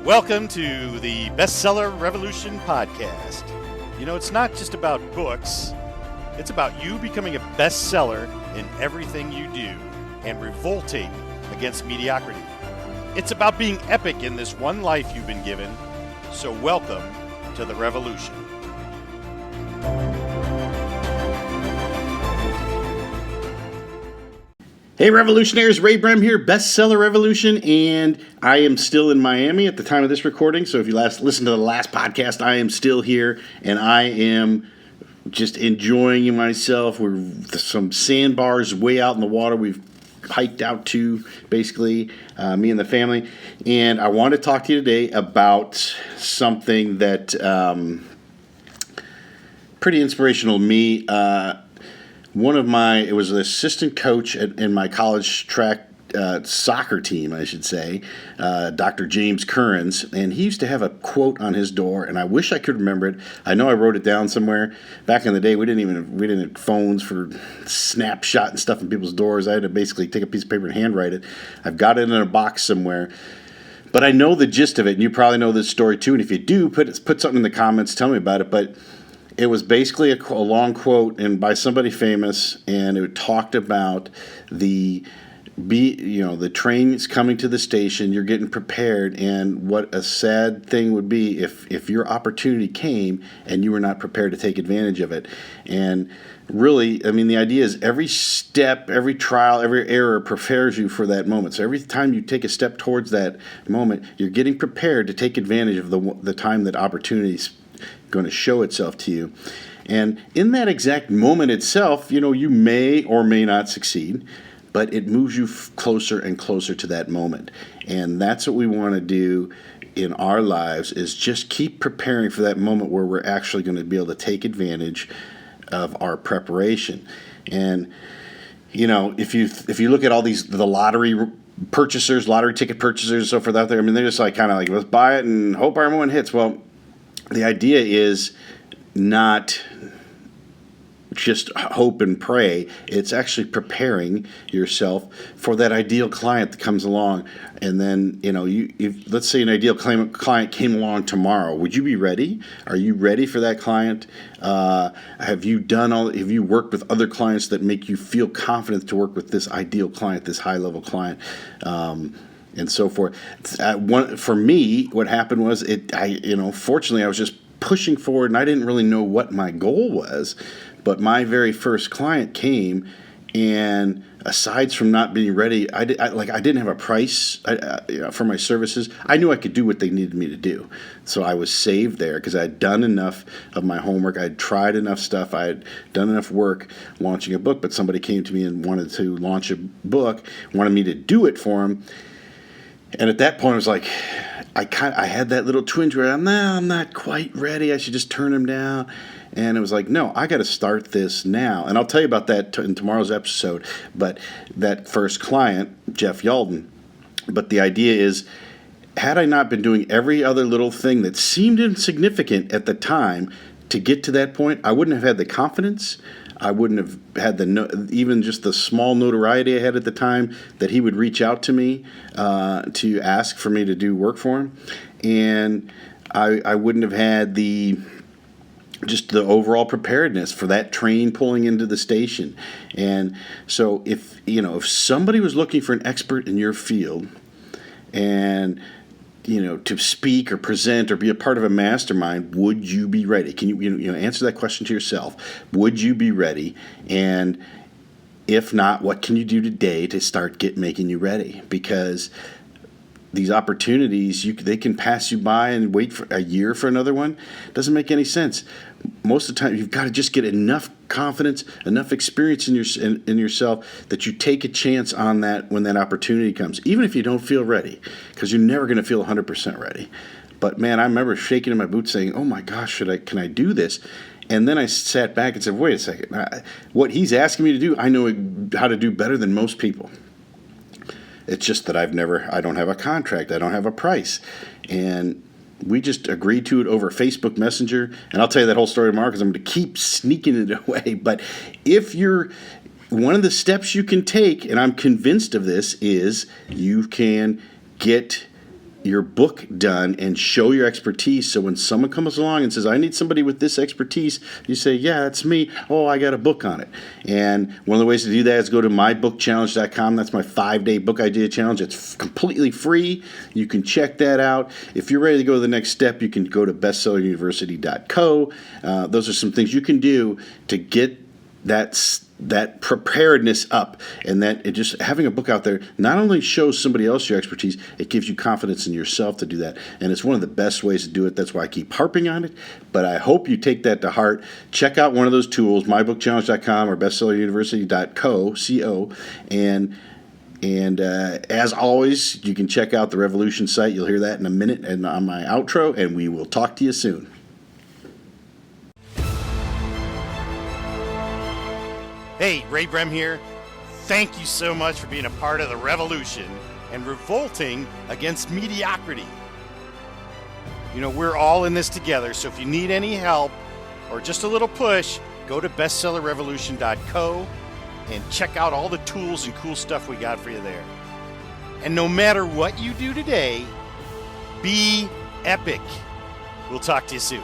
Welcome to the Bestseller Revolution podcast. You know, it's not just about books, it's about you becoming a bestseller in everything you do and revolting against mediocrity. It's about being epic in this one life you've been given, so welcome to the revolution. Hey Revolutionaries, Ray Brem here, Bestseller Revolution, and I am still in Miami at the time of this recording, so if you listened to the last podcast, I am still here, and I am just enjoying myself. We're some sandbars way out in the water we've hiked out to, basically, me and the family, and I want to talk to you today about something that pretty inspirational to me. It was an assistant coach in my college track soccer team, I should say, Dr. James Currens, and he used to have a quote on his door, and I wish I could remember it. I know I wrote it down somewhere. Back in the day, we didn't have phones for snapshot and stuff in people's doors. I had to basically take a piece of paper and handwrite it. I've got it in a box somewhere. But I know the gist of it, and you probably know this story too, and if you do, put something in the comments, tell me about it, but it was basically a long quote and by somebody famous, and it talked about the train's coming to the station, you're getting prepared, and what a sad thing would be if your opportunity came and you were not prepared to take advantage of it. And really, I mean, the idea is every step, every trial, every error prepares you for that moment. So every time you take a step towards that moment, you're getting prepared to take advantage of the time that opportunity's going to show itself to you. And in that exact moment itself, you may or may not succeed, but it moves you closer and closer to that moment. And that's what we want to do in our lives, is just keep preparing for that moment where we're actually going to be able to take advantage of our preparation. And if you look at all the lottery ticket purchasers and so forth out there, I mean, they're just let's buy it and hope our moment hits. Well, the idea is not just hope and pray. It's actually preparing yourself for that ideal client that comes along. And then, if let's say an ideal client came along tomorrow, would you be ready? Are you ready for that client? Have you worked with other clients that make you feel confident to work with this ideal client, this high-level client? And so forth. For me, what happened was fortunately I was just pushing forward, and I didn't really know what my goal was. But my very first client came, and aside from not being ready, I didn't have a price for my services. I knew I could do what they needed me to do, so I was saved there because I had done enough of my homework. I had tried enough stuff. I had done enough work launching a book. But somebody came to me and wanted to launch a book, wanted me to do it for him. And at that point, I was like, I had that little twinge where I'm not quite ready. I should just turn him down. And it was like, no, I got to start this now. And I'll tell you about that in tomorrow's episode. But that first client, Jeff Yalden. But the idea is, had I not been doing every other little thing that seemed insignificant at the time to get to that point, I wouldn't have had the confidence. I wouldn't have had even just the small notoriety I had at the time that he would reach out to me to ask for me to do work for him. And I wouldn't have had the overall preparedness for that train pulling into the station. And so if somebody was looking for an expert in your field and to speak or present or be a part of a mastermind, would you be ready? Can you answer that question to yourself? Would you be ready? And if not, what can you do today to start making you ready? Because these opportunities, they can pass you by and wait for a year for another one. It doesn't make any sense. Most of the time, you've got to just get enough confidence, enough experience in yourself that you take a chance on that when that opportunity comes, even if you don't feel ready, because you're never going to feel 100% ready. But man, I remember shaking in my boots saying, oh my gosh, can I do this? And then I sat back and said, wait a second, what he's asking me to do, I know how to do better than most people. It's just that I don't have a contract. I don't have a price. And we just agreed to it over Facebook Messenger. And I'll tell you that whole story tomorrow because I'm going to keep sneaking it away. But one of the steps you can take, and I'm convinced of this, is you can get your book done and show your expertise. So when someone comes along and says, I need somebody with this expertise, you say, yeah, that's me. Oh, I got a book on it. And one of the ways to do that is go to mybookchallenge.com. That's my 5-day book idea challenge. It's completely free. You can check that out. If you're ready to go to the next step, you can go to bestselleruniversity.co. Those are some things you can do to get that preparedness up, and that it just having a book out there not only shows somebody else your expertise, it gives you confidence in yourself to do that. And it's one of the best ways to do it. That's why I keep harping on it. But I hope you take that to heart. Check out one of those tools, mybookchallenge.com or bestselleruniversity.co, and as always, you can check out the Revolution site. You'll hear that in a minute and on my outro, and we will talk to you soon. Hey, Ray Brem here. Thank you so much for being a part of the revolution and revolting against mediocrity. You know, we're all in this together, so if you need any help or just a little push, go to bestsellerrevolution.co and check out all the tools and cool stuff we got for you there. And no matter what you do today, be epic. We'll talk to you soon.